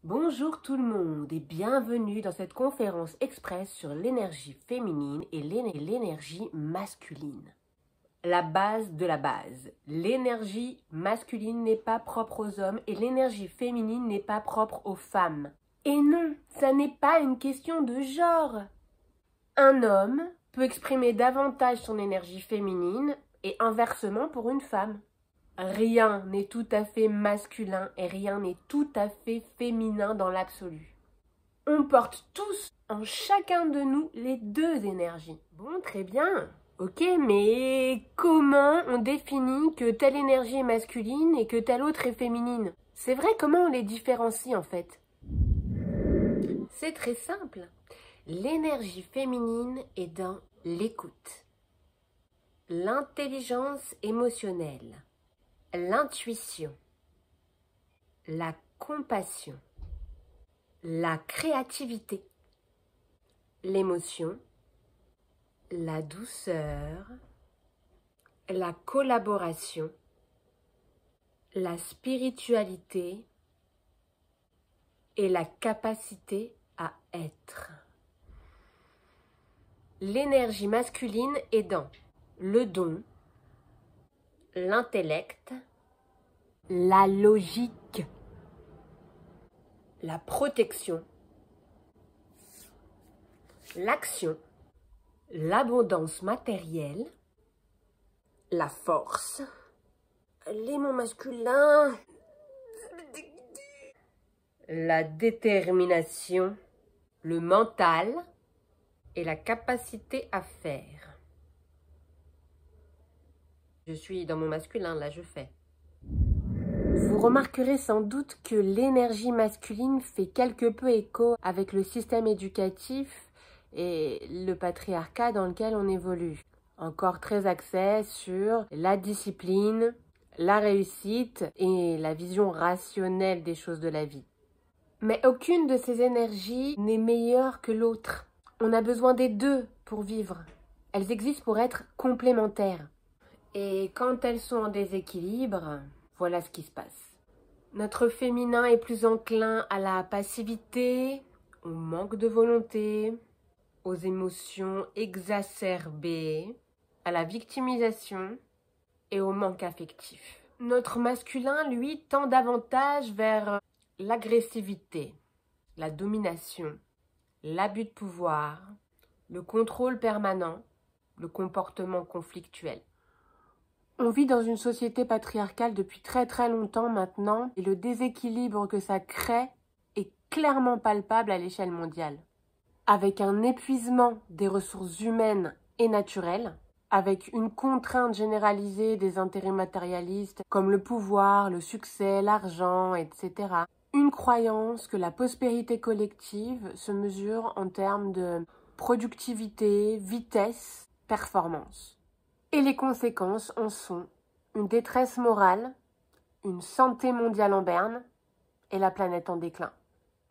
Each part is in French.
Bonjour tout le monde et bienvenue dans cette conférence express sur l'énergie féminine et l'énergie masculine. La base de la base. L'énergie masculine n'est pas propre aux hommes et l'énergie féminine n'est pas propre aux femmes. Et non, ça n'est pas une question de genre. Un homme peut exprimer davantage son énergie féminine et inversement pour une femme. Rien n'est tout à fait masculin et rien n'est tout à fait féminin dans l'absolu. On porte tous en chacun de nous les deux énergies. Bon, très bien. Ok, mais comment on définit que telle énergie est masculine et que telle autre est féminine? C'est vrai, comment on les différencie en fait? C'est très simple. L'énergie féminine est dans l'écoute, l'intelligence émotionnelle, l'intuition, la compassion, la créativité, l'émotion, la douceur, la collaboration, la spiritualité et la capacité à être. L'énergie masculine est dans le don, l'intellect, la logique, la protection, l'action, l'abondance matérielle, la force, l'aimant masculin, la détermination, le mental et la capacité à faire. Je suis dans mon masculin, là je fais. Vous remarquerez sans doute que l'énergie masculine fait quelque peu écho avec le système éducatif et le patriarcat dans lequel on évolue. Encore très axé sur la discipline, la réussite et la vision rationnelle des choses de la vie. Mais aucune de ces énergies n'est meilleure que l'autre. On a besoin des deux pour vivre. Elles existent pour être complémentaires. Et quand elles sont en déséquilibre, voilà ce qui se passe. Notre féminin est plus enclin à la passivité, au manque de volonté, aux émotions exacerbées, à la victimisation et au manque affectif. Notre masculin, lui, tend davantage vers l'agressivité, la domination, l'abus de pouvoir, le contrôle permanent, le comportement conflictuel. On vit dans une société patriarcale depuis très longtemps maintenant et le déséquilibre que ça crée est clairement palpable à l'échelle mondiale. Avec un épuisement des ressources humaines et naturelles, avec une contrainte généralisée des intérêts matérialistes comme le pouvoir, le succès, l'argent, etc. Une croyance que la prospérité collective se mesure en termes de productivité, vitesse, performance. Et les conséquences en sont une détresse morale, une santé mondiale en berne et la planète en déclin.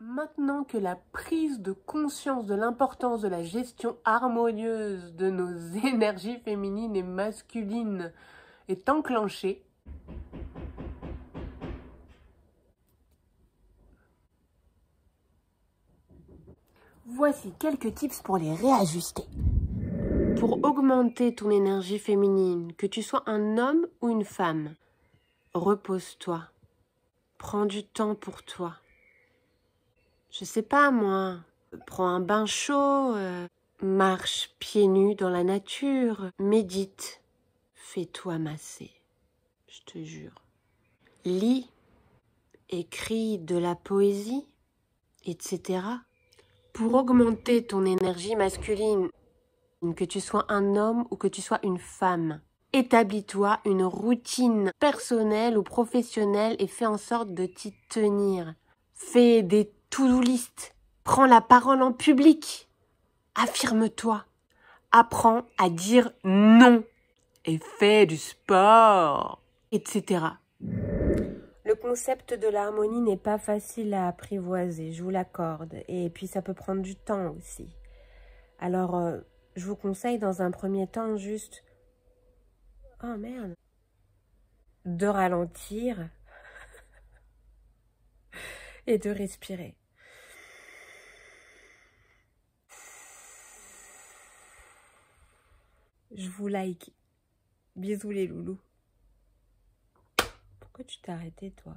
Maintenant que la prise de conscience de l'importance de la gestion harmonieuse de nos énergies féminines et masculines est enclenchée, voici quelques tips pour les réajuster. Pour augmenter ton énergie féminine, que tu sois un homme ou une femme, repose-toi. Prends du temps pour toi. Je sais pas moi, prends un bain chaud, marche pieds nus dans la nature, médite, fais-toi masser, je te jure. Lis, écris de la poésie, etc. Pour augmenter ton énergie masculine, que tu sois un homme ou que tu sois une femme, établis-toi une routine personnelle ou professionnelle et fais en sorte de t'y tenir. Fais des to-do list, prends la parole en public, affirme-toi, apprends à dire non et fais du sport, etc. Le concept de l'harmonie n'est pas facile à apprivoiser, je vous l'accorde, et puis ça peut prendre du temps aussi. Alors, je vous conseille dans un premier temps juste, oh merde, de ralentir et de respirer. Je vous like. Bisous les loulous. Pourquoi tu t'es arrêté toi?